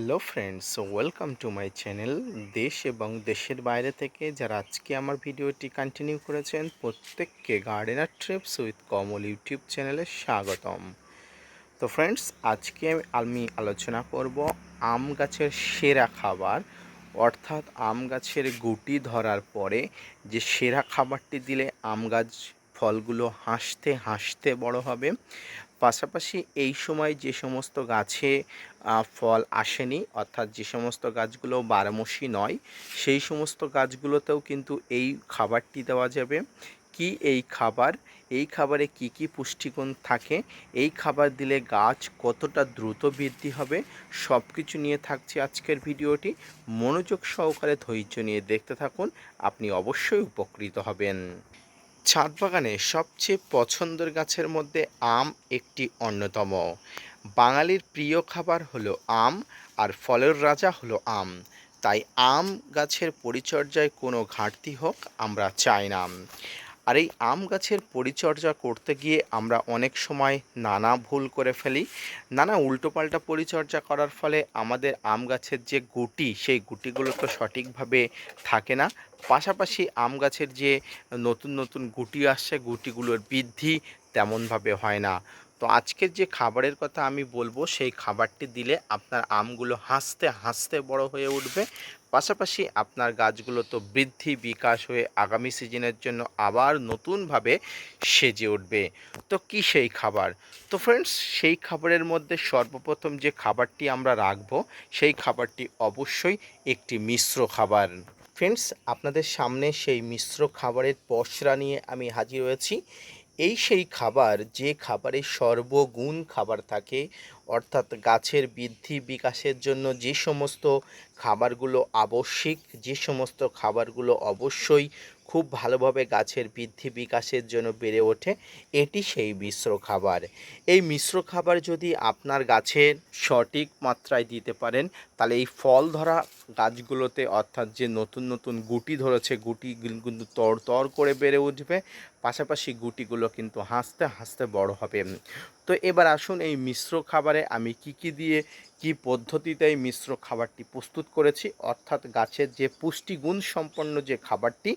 Hello friends, welcome to my channel. দেশ এবং দেশের বাইরে থেকে যারা আজকে আমার ভিডিওটি কন্টিনিউ করেছেন প্রত্যেককে gardener TRIPS with Kamal YouTube চ্যানেলে স্বাগতম। তো ফ্রেন্ডস, আজকে আমি আলোচনা করব আম গাছের সেরা খাবার, অর্থাৎ আম গাছের গুটি ধরার পরে যে সেরা খাবারটি দিলে আম গাছ ফলগুলো হাসতে হাসতে বড় হবে। পাশাপাশি এই সময় যে সমস্ত গাছে ফল আসেনি, অর্থাৎ যে সমস্ত গাছগুলো বারোমাসি নয়, সেই সমস্ত গাছগুলোতেও কিন্তু এই খাবারটি দেওয়া যাবে। কি এই খাবার? এই খাবারে কি কি পুষ্টিগুণ থাকে, এই খাবার দিলে গাছ কতটা দ্রুত বৃদ্ধি হবে, সব কিছু নিয়ে থাকছে আজকের ভিডিওটি। মনোযোগ সহকারে ধৈর্য নিয়ে দেখতে থাকুন, আপনি অবশ্যই উপকৃত হবেন। ছাদ বাগানে সবচেয়ে পছন্দের গাছের মধ্যে আম একটি অন্যতম। বাঙালির প্রিয় খাবার হলো আম, আর ফলের রাজা হলো আম। তাই আম গাছের পরিচর্যায় কোনো ঘাটতি হোক আমরা চাই না। আর এই আম গাছের পরিচর্যা করতে গিয়ে আমরা অনেক সময় নানা ভুল করে ফেলি। নানা উল্টোপাল্টা পরিচর্যা করার ফলে আমাদের আম গাছের যে গুটি, সেই গুটিগুলো তো সঠিকভাবে থাকে না। পাশাপাশি আম গাছের যে নতুন নতুন গুটি আসছে, গুটিগুলোর বৃদ্ধি তেমনভাবে হয় না। তো আজকের যে খাবারের কথা আমি বলবো, সেই খাবারটি দিলে আপনার আমগুলো হাসতে হাসতে বড় হয়ে উঠবে। পাশাপাশি আপনার গাছগুলো তো বৃদ্ধি বিকাশ হয়ে আগামী সিজনের জন্য আবার নতুনভাবে সেজে উঠবে। তো কী সেই খাবার? তো ফ্রেন্ডস, সেই খাবারের মধ্যে সর্বপ্রথম যে খাবারটি আমরা রাখবো, সেই খাবারটি অবশ্যই একটি মিশ্র খাবার। ফ্রেন্ডস, আপনাদের সামনে সেই মিশ্র খাবারের পসরা নিয়ে আমি হাজির হয়েছি। এই সেই খাবার, যে খাবারে সর্বগুণ খাবার থাকে, অর্থাৎ গাছের বৃদ্ধি বিকাশের জন্য যে সমস্ত খাবারগুলো আবশ্যিক, যে সমস্ত খাবারগুলো অবশ্যই খুব ভালোভাবে গাছের বৃদ্ধি বিকাশের জন্য বেড়ে ওঠে, এটি সেই মিশ্র খাবার। এই মিশ্র খাবার যদি আপনার গাছের সঠিক মাত্রায় দিতে পারেন, তাহলে এই ফল ধরা গাছগুলোতে, অর্থাৎ যে নতুন নতুন গুটি ধরেছে, গুটিগুলো কিন্তু তর করে বেড়ে উঠবে। পাশাপাশি গুটিগুলো কিন্তু হাসতে হাসতে বড় হবে। তো এবার আসুন, এই মিশ্র খাবারে আমি কি দিয়ে, কি পদ্ধতিতে এই মিশ্র খাবারটি প্রস্তুত করেছি, অর্থাৎ গাছের যে পুষ্টিগুণ সম্পন্ন যে খাবারটি,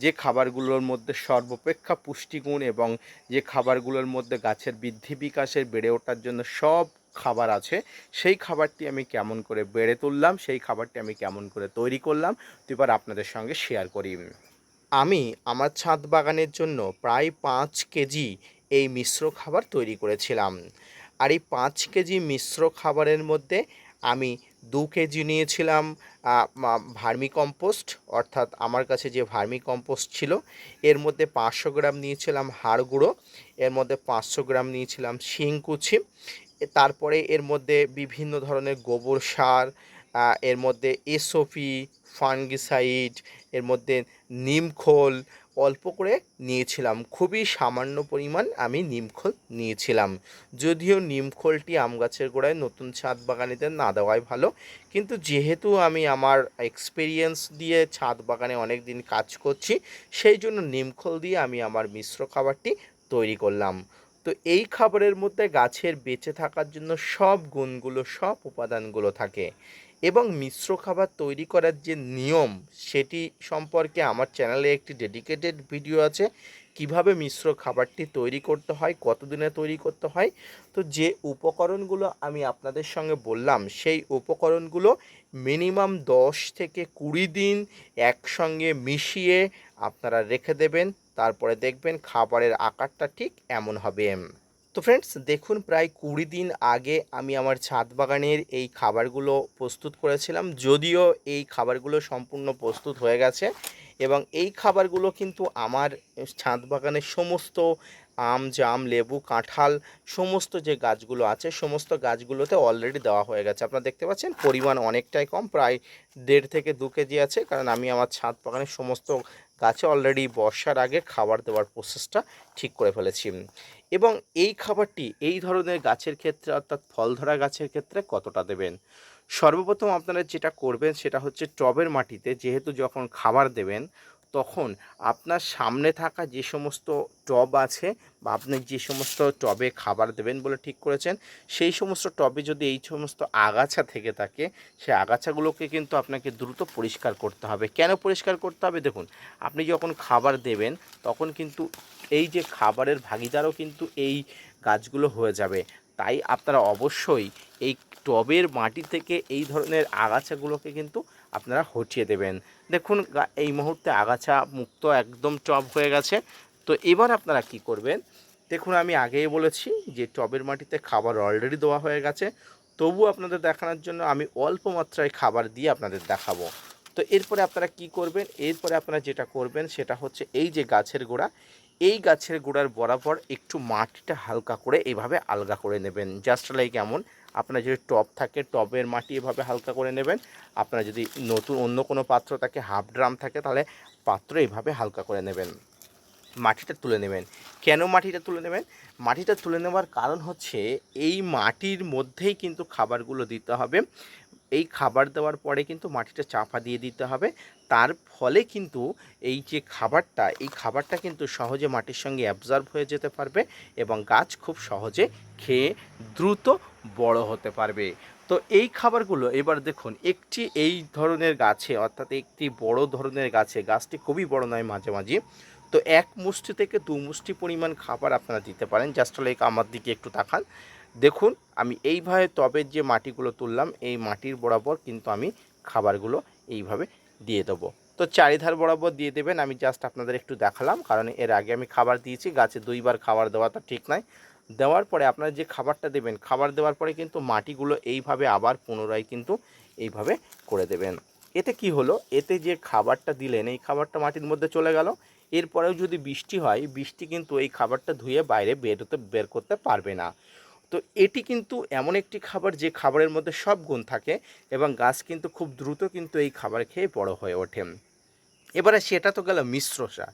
যে খাবারগুলোর মধ্যে সর্বাপেক্ষা পুষ্টিগুণ এবং যে খাবারগুলোর মধ্যে গাছের বৃদ্ধি বিকাশের বেড়ে ওঠার জন্য সব খাবার আছে, সেই খাবারটি আমি কেমন করে বেড়ে তুললাম, সেই খাবারটি আমি কেমন করে তৈরি করলাম, তো এবার আপনাদের সঙ্গে শেয়ার করি। আমি আমার ছাদ বাগানের জন্য প্রায় 5 কেজি এই মিশ্র খাবার তৈরি করেছিলাম। আর এই 5 কেজি মিশ্র খাবারের মধ্যে আমি 2 কেজি নিয়েছিলাম ভার্মি কম্পোস্ট, অর্থাৎ আমার কাছে যে ভার্মি কম্পোস্ট ছিল, এর মধ্যে 500 গ্রাম নিয়েছিলাম হাড় গুঁড়ো, এর মধ্যে 500 গ্রাম নিয়েছিলাম শিংকুচি, তারপরে এর মধ্যে বিভিন্ন ধরনের গোবর সার, এর মধ্যে এসওপি, ফাঙ্গিসাইড, এর মধ্যে নিমখোল অল্প করে নিয়েছিলাম। খুবই সামান্য পরিমাণ আমি নিমখোল নিয়েছিলাম। যদিও নিমখোলটি আম গাছের গোড়ায় নতুন ছাদ বাগানিদের না দেওয়াই ভালো, কিন্তু যেহেতু আমি আমার এক্সপিরিয়েন্স দিয়ে ছাদ বাগানে অনেক দিন কাজ করছি, সেই জন্য নিমখোল দিয়ে আমি আমার মিশ্র খাবারটি তৈরি করলাম। তো এই খাবারের মধ্যে গাছের বেঁচে থাকার জন্য সব গুণগুলো, সব উপাদানগুলো থাকে। এবং মিশ্র খাবার তৈরি করার যে নিয়ম, সেটি সম্পর্কে আমার চ্যানেলে একটি ডেডিকেটেড ভিডিও আছে, কিভাবে মিশ্র খাবারটি তৈরি করতে হয়, কতদিনে তৈরি করতে হয়। তো যে উপকরণগুলো আমি আপনাদের সঙ্গে বললাম, সেই উপকরণগুলো মিনিমাম 10 থেকে 20 দিন একসঙ্গে মিশিয়ে আপনারা রেখে দেবেন। তারপরে দেখবেন খাবারের আকারটা ঠিক এমন হবে। তো ফ্রেন্ডস, দেখুন, প্রায় 20 দিন আগে আমি আমার ছাদ বাগানের এই খাবারগুলো প্রস্তুত করেছিলাম। যদিও এই খাবারগুলো সম্পূর্ণ প্রস্তুত হয়ে গেছে, এবং এই খাবারগুলো কিন্তু আমার ছাদ বাগানের সমস্ত আম, জাম, লেবু, কাঁঠাল, সমস্ত যে গাছগুলো আছে, সমস্ত গাছগুলোতে অলরেডি দেওয়া হয়ে গেছে। আপনারা দেখতে পাচ্ছেন পরিমাণ অনেকটাই কম, প্রায় 1.5 থেকে 2 কেজি আছে, কারণ আমি আমার ছাদ বাগানের সমস্ত গাছে অলরেডি বর্ষার আগে খাবার দেওয়ার প্রসেসটা ঠিক করে ফেলেছি। এবং এই খাবারটি এই ধরনের গাছের ক্ষেত্রে, অর্থাৎ ফল ধরা গাছের ক্ষেত্রে কতটা দেবেন? সর্বপ্রথম আপনারা যেটা করবেন সেটা হচ্ছে টবের মাটিতে, যেহেতু যখন খাবার দেবেন তখন আপনার সামনে থাকা যে সমস্ত টব আছে বা আপনি যে সমস্ত টবে খাবার দেবেন বলে ঠিক করেছেন, সেই সমস্ত টবে যদি এই সমস্ত আগাছা থেকে থাকে, সেই আগাছাগুলোকে কিন্তু আপনাকে দ্রুত পরিষ্কার করতে হবে। কেন পরিষ্কার করতে হবে? দেখুন, আপনি যখন খাবার দেবেন তখন কিন্তু এই যে খাবারের ভাগিদারও কিন্তু এই গাছগুলো হয়ে যাবে। তাই আপনারা অবশ্যই এই টবের মাটি থেকে এই ধরনের আগাছাগুলোকে কিন্তু আপনারা হটিয়ে দেবেন। দেখুন এই মুহূর্তে আগাছা মুক্ত একদম টব হয়ে গেছে। তো এবার আপনারা কি করবেন, দেখুন আমি আগেই বলেছি যে টবের মাটিতে খাবার অলরেডি দেওয়া হয়ে গেছে, তবু আপনাদের দেখানোর জন্য আমি অল্প মাত্রায় খাবার দিয়ে আপনাদের দেখাবো। তো এরপরে আপনারা কি করবেন, এরপরে আপনারা যেটা করবেন সেটা হচ্ছে এই যে গাছের গোড়া, এই গাছের গোড়ার বরাবর একটু মাটিটা হালকা করে এইভাবে আলগা করে নেবেন। জাস্ট লাইক এমন, আপনার যদি টব থাকে টবের মাটি এভাবে হালকা করে নেবেন। আপনার যদি নতুন অন্য কোনো পাত্র থাকে, হাফ ড্রাম থাকে, তাহলে পাত্র এইভাবে হালকা করে নেবেন, মাটিটা তুলে নেবেন। কেন মাটিটা তুলে নেবেন? মাটিটা তুলে নেওয়ার কারণ হচ্ছে এই মাটির মধ্যেই কিন্তু খাবারগুলো দিতে হবে। এই খাবার দেওয়ার পরে কিন্তু মাটিটা চাপা দিয়ে দিতে হবে। তার ফলে কিন্তু এই যে খাবারটা, এই খাবারটা কিন্তু সহজে মাটির সঙ্গে অ্যাবজর্ব হয়ে যেতে পারবে এবং গাছ খুব সহজে খেয়ে দ্রুত বড় হতে পারবে। তো এই খাবারগুলো এবার দেখুন, একটি এই ধরনের গাছে, অর্থাৎ একটি বড় ধরনের গাছে, গাছটি খুবই বড় নয়, মাঝামাঝি, তো এক মুষ্টি থেকে দু মুষ্টি পরিমাণ খাবার আপনারা দিতে পারেন। জাস্ট লাইক আমার দিকে একটু তাকান, দেখুন আমি এইভাবে টবের যে মাটিগুলো তুললাম, এই মাটির বরাবর কিন্তু আমি খাবারগুলো এইভাবে দিয়ে দেবো। তো চারিধার বরাবর দিয়ে দেবেন। আমি জাস্ট আপনাদের একটু দেখালাম, কারণ এর আগে আমি খাবার দিয়েছি, গাছে দুইবার খাবার দেওয়াটা ঠিক নয়। দেওয়ার পরে আপনারা যে খাবারটা দেবেন, খাবার দেওয়ার পরে কিন্তু মাটিগুলো এইভাবে আবার পুনরায় কিন্তু এইভাবে করে দেবেন। এতে কি হলো, এতে যে খাবারটা দিলেন এই খাবারটা মাটির মধ্যে চলে গেল। এরপরেও যদি বৃষ্টি হয়, বৃষ্টি কিন্তু এই খাবারটা ধুয়ে বাইরে বের করতে পারবে না। তো এটি কিন্তু এমন একটি খাবার যে খাবারের মধ্যে সব গুণ থাকে এবং গাছ কিন্তু খুব দ্রুত কিন্তু এই খাবার খেয়ে বড় হয়ে ওঠে। এবারে সেটা তো গেল মিশ্র সার।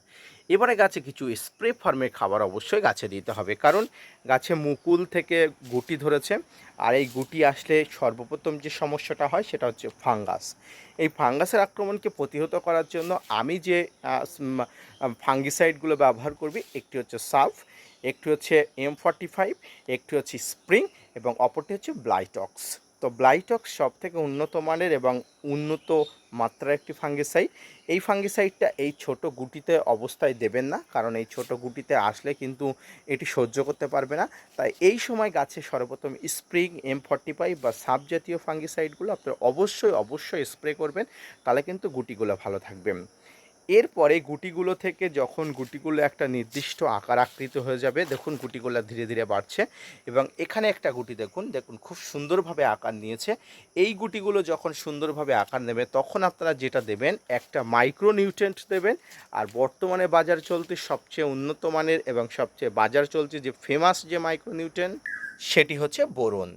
এবারে গাছে কিছু স্প্রে ফর্মের খাবার অবশ্যই গাছে দিতে হবে, কারণ গাছে মুকুল থেকে গুটি ধরেছে, আর এই গুটি আসলে সর্বপ্রথম যে সমস্যাটা হয় সেটা হচ্ছে ফাঙ্গাস। এই ফাঙ্গাসের আক্রমণকে প্রতিহত করার জন্য আমি যে ফাঙ্গিসাইডগুলো ব্যবহার করবি, একটি হচ্ছে সালফ, একটি হচ্ছে M45, একটি হচ্ছে স্প্রিং এবং অপরটি হচ্ছে ব্লাইটক্স। তো ব্লাইটক্স সব থেকে উন্নত মানের এবং উন্নত মাত্রার একটি ফাঙ্গিসাইড। এই ফাঙ্গিসাইডটা এই ছোট গুটিতে অবস্থায় দেবেন না, কারণ এই ছোট গুটিতে আসলে কিন্তু এটি সহ্য করতে পারবে না। তাই এই সময় গাছে সর্বপ্রথম স্প্রিং, M45 বা সাব জাতীয় ফাঙ্গিসাইডগুলো আপনারা অবশ্যই স্প্রে করবেন, তাহলে কিন্তু গুটিগুলো ভালো থাকবে। এরপরে গুটিগুলো থেকে যখন গুটিগুলো একটা নির্দিষ্ট আকার আকৃতি হয়ে যাবে, দেখুন গুটিগুলো ধীরে ধীরে বাড়ছে এবং এখানে একটা গুটি দেখুন খুব সুন্দরভাবে আকার নিয়েছে। এই গুটিগুলো যখন সুন্দরভাবে আকার নেবে তখন আপনারা যেটা দেবেন, একটা মাইক্রোনিউট্রিয়েন্ট দেবেন। আর বর্তমানে বাজার চলতি সবচেয়ে উন্নত মানের এবং সবচেয়ে বাজার চলতি যে ফেমাস যে মাইক্রোনিউট্রিয়েন্ট, সেটি হচ্ছে বোরন।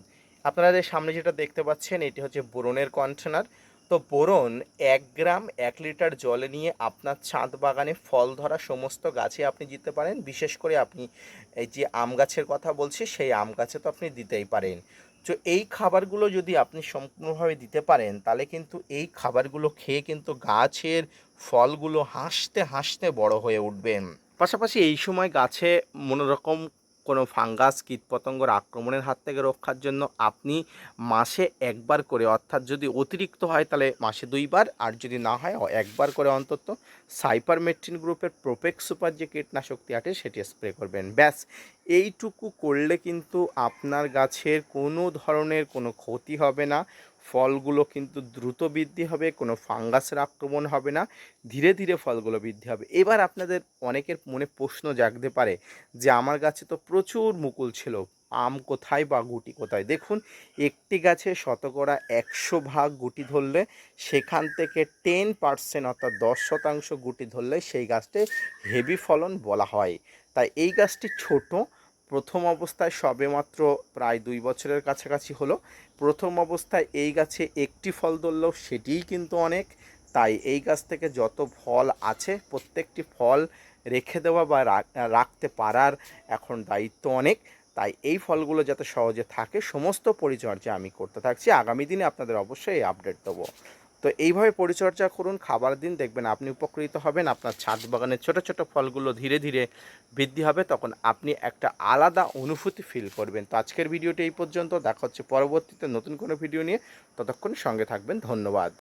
আপনাদের সামনে যেটা দেখতে পাচ্ছেন এটি হচ্ছে বোরনের কন্টেনার। তো বোরন 1 গ্রাম 1 লিটার জলে নিয়ে আপনার ছাদ বাগানে ফল ধরা সমস্ত গাছে আপনি দিতে পারেন। বিশেষ করে আপনি এই যে আম গাছের কথা বলছি, সেই আম গাছে তো আপনি দিতেই পারেন। তো এই খাবারগুলো যদি আপনি সম্পূর্ণভাবে দিতে পারেন, তাহলে কিন্তু এই খাবারগুলো খেয়ে কিন্তু গাছের ফলগুলো হাসতে হাসতে বড় হয়ে উঠবে। পাশাপাশি এই সময় গাছে মনোরকম কোনো ফাঙ্গাস কীটপতঙ্গর আক্রমণের হাত থেকে রক্ষার জন্য আপনি মাসে একবার করে, অর্থাৎ যদি অতিরিক্ত হয় তাহলে মাসে 2 বার, আর যদি না হয় একবার করে অন্তত সাইপারমেট্রিন গ্রুপের প্রোপেক্স সুপার যে কীটনাশকটি আছে সেটি স্প্রে করবেন। ব্যাস এইটুকু করলে কিন্তু আপনার গাছের কোনো ধরনের কোনো ক্ষতি হবে না, ফলগুলো কিন্তু দ্রুত বৃদ্ধি হবে, কোনো ফাঙ্গাসের আক্রমণ হবে না, ধীরে ধীরে ফলগুলো বৃদ্ধি হবে। এবার আপনাদের অনেকের মনে প্রশ্ন জাগতে পারে যে আমার গাছে তো প্রচুর মুকুল ছিল, আম কোথায় বা গুটি কোথায়? দেখুন, একটি গাছে শতকরা 100 ভাগ গুটি ধরলে সেখান থেকে 10% অর্থাৎ 10% গুটি ধরলে সেই গাছটি হেভি ফলন বলা হয়। তাই এই গাছটি ছোট, প্রথম অবস্থায় সবেমাত্র প্রায় 2 বছরের কাছাকাছি হলো। প্রথম অবস্থায় এই গাছে একটি ফল ধরলেও সেটিই কিন্তু অনেক। তাই এই গাছ থেকে যত ফল আছে প্রত্যেকটি ফল রেখে দেওয়া বা রাখতে পারার এখন দায়িত্ব অনেক। তাই এই ফলগুলো যাতে সহজে থাকে সমস্ত পরিচর্যা আমি করতে থাকছি। আগামী দিনে আপনাদের অবশ্যই এই আপডেট দেবো। তো এইভাবে পরিচর্যা করুন, খাবার দিন, দেখবেন আপনি উপকৃত হবেন। আপনার ছাদ বাগানের ছোট ছোট ফলগুলো ধীরে ধীরে বৃদ্ধি হবে, তখন আপনি একটা আলাদা অনুভূতি ফিল করবেন। তো আজকের ভিডিওটি এই পর্যন্ত, দেখা হচ্ছে পরবর্তীতে নতুন কোনো ভিডিও নিয়ে। ততক্ষণ সঙ্গে থাকবেন, ধন্যবাদ।